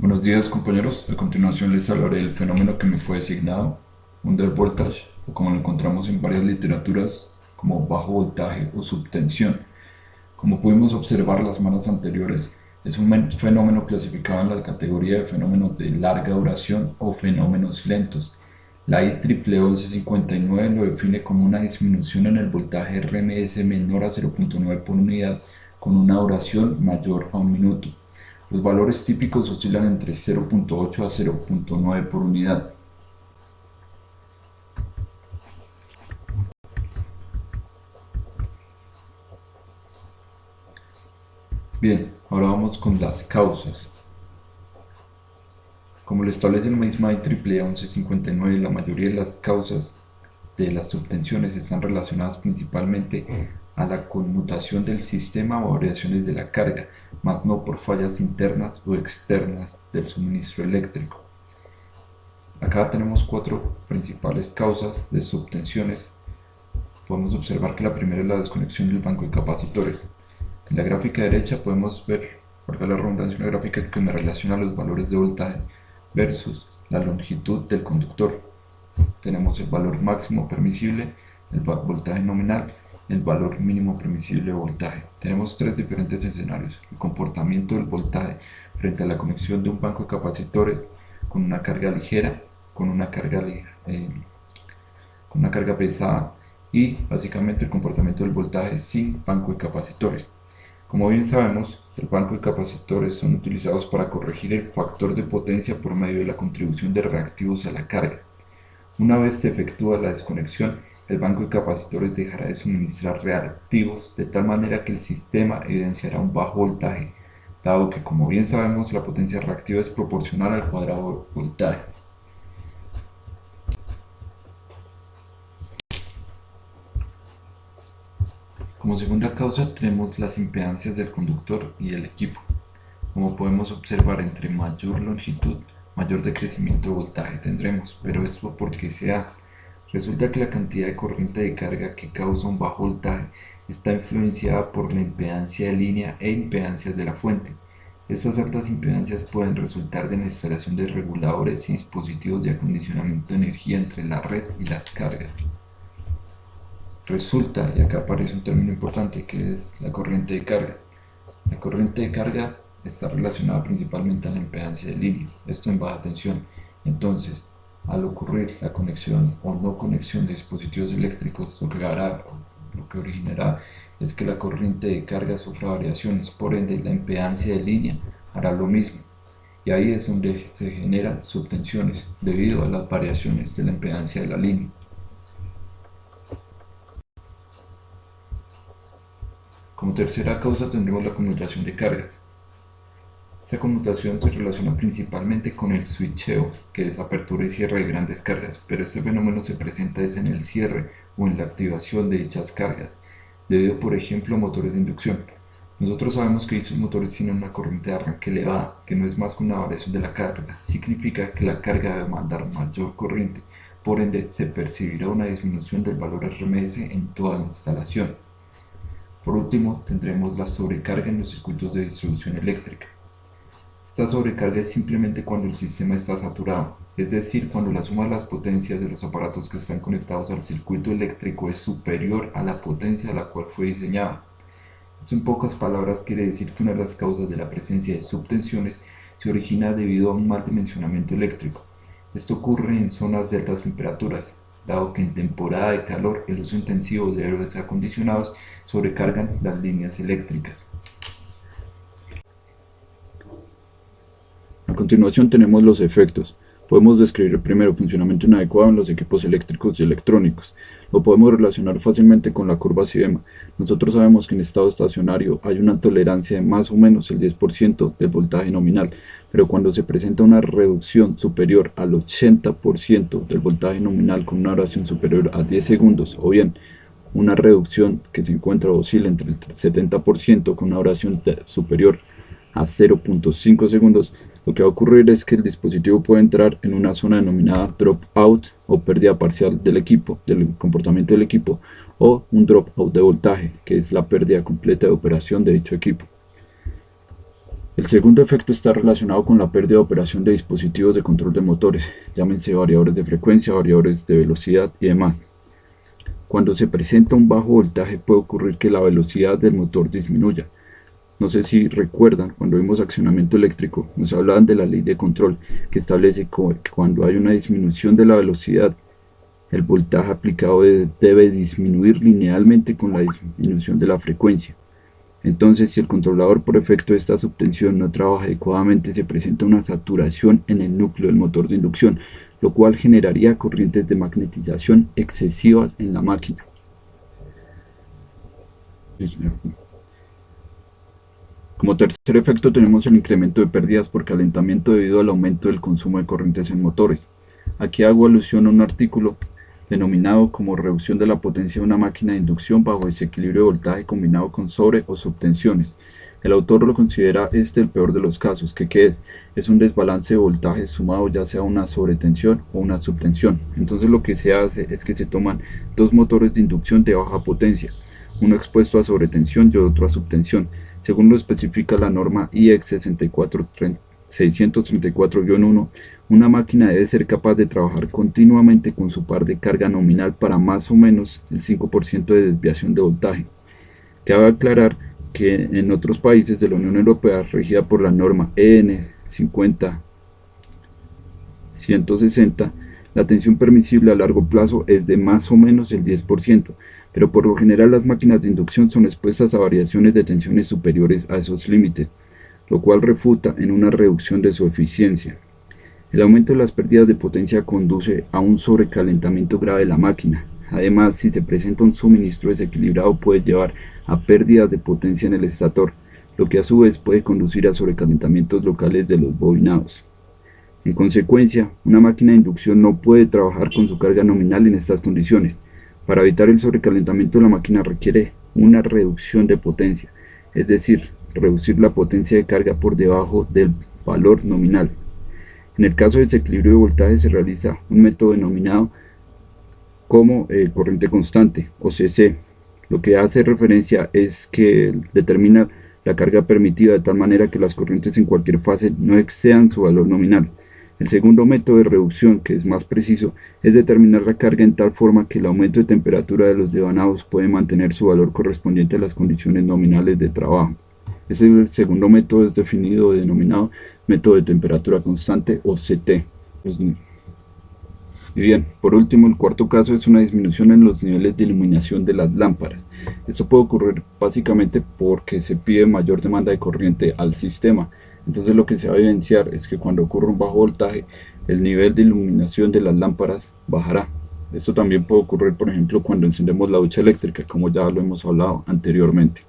Buenos días compañeros, a continuación les hablaré del fenómeno que me fue asignado, undervoltage, o como lo encontramos en varias literaturas como bajo voltaje o subtensión. Como pudimos observar las semanas anteriores, es un fenómeno clasificado en la categoría de fenómenos de larga duración o fenómenos lentos. La IEEE 1159 lo define como una disminución en el voltaje RMS menor a 0.9 por unidad con una duración mayor a un minuto. Los valores típicos oscilan entre 0.8 a 0.9 por unidad. Bien, ahora vamos con las causas. Como lo establece la misma IEEE 1159, la mayoría de las causas de las subtensiones están relacionadas principalmente a la conmutación del sistema o variaciones de la carga, más no por fallas internas o externas del suministro eléctrico. Acá tenemos cuatro principales causas de subtensiones. Podemos observar que la primera es la desconexión del banco de capacitores. En la gráfica derecha podemos ver, valga la redundancia, una gráfica que me relaciona los valores de voltaje versus la longitud del conductor. Tenemos el valor máximo permisible, el voltaje nominal, el valor mínimo permisible de voltaje. Tenemos tres diferentes escenarios: el comportamiento del voltaje frente a la conexión de un banco de capacitores con una carga ligera, con una carga, con una carga pesada, y básicamente el comportamiento del voltaje sin banco de capacitores. Como bien sabemos, el banco de capacitores son utilizados para corregir el factor de potencia por medio de la contribución de reactivos a la carga. Una vez se efectúa la desconexión, el banco de capacitores dejará de suministrar reactivos de tal manera que el sistema evidenciará un bajo voltaje, dado que, como bien sabemos, la potencia reactiva es proporcional al cuadrado del voltaje. Como segunda causa tenemos las impedancias del conductor y el equipo. Como podemos observar, entre mayor longitud, mayor decrecimiento de voltaje tendremos, pero esto ¿por qué se da? Resulta que la cantidad de corriente de carga que causa un bajo voltaje está influenciada por la impedancia de línea e impedancias de la fuente. Estas altas impedancias pueden resultar de la instalación de reguladores y dispositivos de acondicionamiento de energía entre la red y las cargas. Resulta, y acá aparece un término importante, que es la corriente de carga. La corriente de carga está relacionada principalmente a la impedancia de línea, esto en baja tensión. Entonces, al ocurrir la conexión o no conexión de dispositivos eléctricos, lo que originará es que la corriente de carga sufra variaciones, por ende la impedancia de línea hará lo mismo. Y ahí es donde se generan subtensiones debido a las variaciones de la impedancia de la línea. Como tercera causa tendremos la conmutación de carga. Esta conmutación se relaciona principalmente con el switcheo, que es apertura y cierre de grandes cargas, pero este fenómeno se presenta en el cierre o en la activación de dichas cargas, debido por ejemplo a motores de inducción. Nosotros sabemos que dichos motores tienen una corriente de arranque elevada, que no es más que una variación de la carga. Significa que la carga debe mandar mayor corriente, por ende se percibirá una disminución del valor RMS en toda la instalación. Por último, tendremos la sobrecarga en los circuitos de distribución eléctrica. Esta sobrecarga es simplemente cuando el sistema está saturado, es decir, cuando la suma de las potencias de los aparatos que están conectados al circuito eléctrico es superior a la potencia a la cual fue diseñado. Esto en pocas palabras quiere decir que una de las causas de la presencia de subtensiones se origina debido a un mal dimensionamiento eléctrico. Esto ocurre en zonas de altas temperaturas, dado que en temporada de calor el uso intensivo de aires acondicionados sobrecargan las líneas eléctricas. A continuación tenemos los efectos. Podemos describir primero el funcionamiento inadecuado en los equipos eléctricos y electrónicos. Lo podemos relacionar fácilmente con la curva SIEMA. Nosotros sabemos que en estado estacionario hay una tolerancia de más o menos el 10% del voltaje nominal, pero cuando se presenta una reducción superior al 80% del voltaje nominal con una duración superior a 10 segundos, o bien una reducción que se encuentra o oscila entre el 70% con una duración superior a 0.5 segundos, lo que va a ocurrir es que el dispositivo puede entrar en una zona denominada dropout o pérdida parcial del equipo, del comportamiento del equipo, o un dropout de voltaje, que es la pérdida completa de operación de dicho equipo. El segundo efecto está relacionado con la pérdida de operación de dispositivos de control de motores, llámense variadores de frecuencia, variadores de velocidad y demás. Cuando se presenta un bajo voltaje puede ocurrir que la velocidad del motor disminuya. No sé si recuerdan, cuando vimos accionamiento eléctrico, nos hablaban de la ley de control, que establece que cuando hay una disminución de la velocidad, el voltaje aplicado debe disminuir linealmente con la disminución de la frecuencia. Entonces, si el controlador por efecto de esta subtensión no trabaja adecuadamente, se presenta una saturación en el núcleo del motor de inducción, lo cual generaría corrientes de magnetización excesivas en la máquina. Como tercer efecto tenemos el incremento de pérdidas por calentamiento debido al aumento del consumo de corrientes en motores. Aquí hago alusión a un artículo denominado como reducción de la potencia de una máquina de inducción bajo desequilibrio de voltaje combinado con sobre o subtensiones. El autor lo considera el peor de los casos, que ¿qué es? Es un desbalance de voltaje sumado ya sea una sobretensión o una subtensión. Entonces lo que se hace es que se toman dos motores de inducción de baja potencia, uno expuesto a sobretensión y otro a subtensión, según lo especifica la norma IEC 634-1. Una máquina debe ser capaz de trabajar continuamente con su par de carga nominal para más o menos el 5% de desviación de voltaje. Cabe aclarar que en otros países de la Unión Europea, regida por la norma EN 50-160, la tensión permisible a largo plazo es de más o menos el 10%, pero por lo general las máquinas de inducción son expuestas a variaciones de tensiones superiores a esos límites, lo cual refuta en una reducción de su eficiencia. El aumento de las pérdidas de potencia conduce a un sobrecalentamiento grave de la máquina. Además, si se presenta un suministro desequilibrado puede llevar a pérdidas de potencia en el estator, lo que a su vez puede conducir a sobrecalentamientos locales de los bobinados. En consecuencia, una máquina de inducción no puede trabajar con su carga nominal en estas condiciones. Para evitar el sobrecalentamiento, la máquina requiere una reducción de potencia, es decir, reducir la potencia de carga por debajo del valor nominal. En el caso de desequilibrio de voltaje se realiza un método denominado como corriente constante o CC. Lo que hace referencia es que determina la carga permitida de tal manera que las corrientes en cualquier fase no excedan su valor nominal. El segundo método de reducción, que es más preciso, es determinar la carga en tal forma que el aumento de temperatura de los devanados puede mantener su valor correspondiente a las condiciones nominales de trabajo. Ese segundo método es definido o denominado método de temperatura constante o CT. Y bien, por último, el cuarto caso es una disminución en los niveles de iluminación de las lámparas. Esto puede ocurrir básicamente porque se pide mayor demanda de corriente al sistema. Entonces lo que se va a evidenciar es que cuando ocurre un bajo voltaje, el nivel de iluminación de las lámparas bajará. Esto también puede ocurrir, por ejemplo, cuando encendemos la ducha eléctrica, como ya lo hemos hablado anteriormente.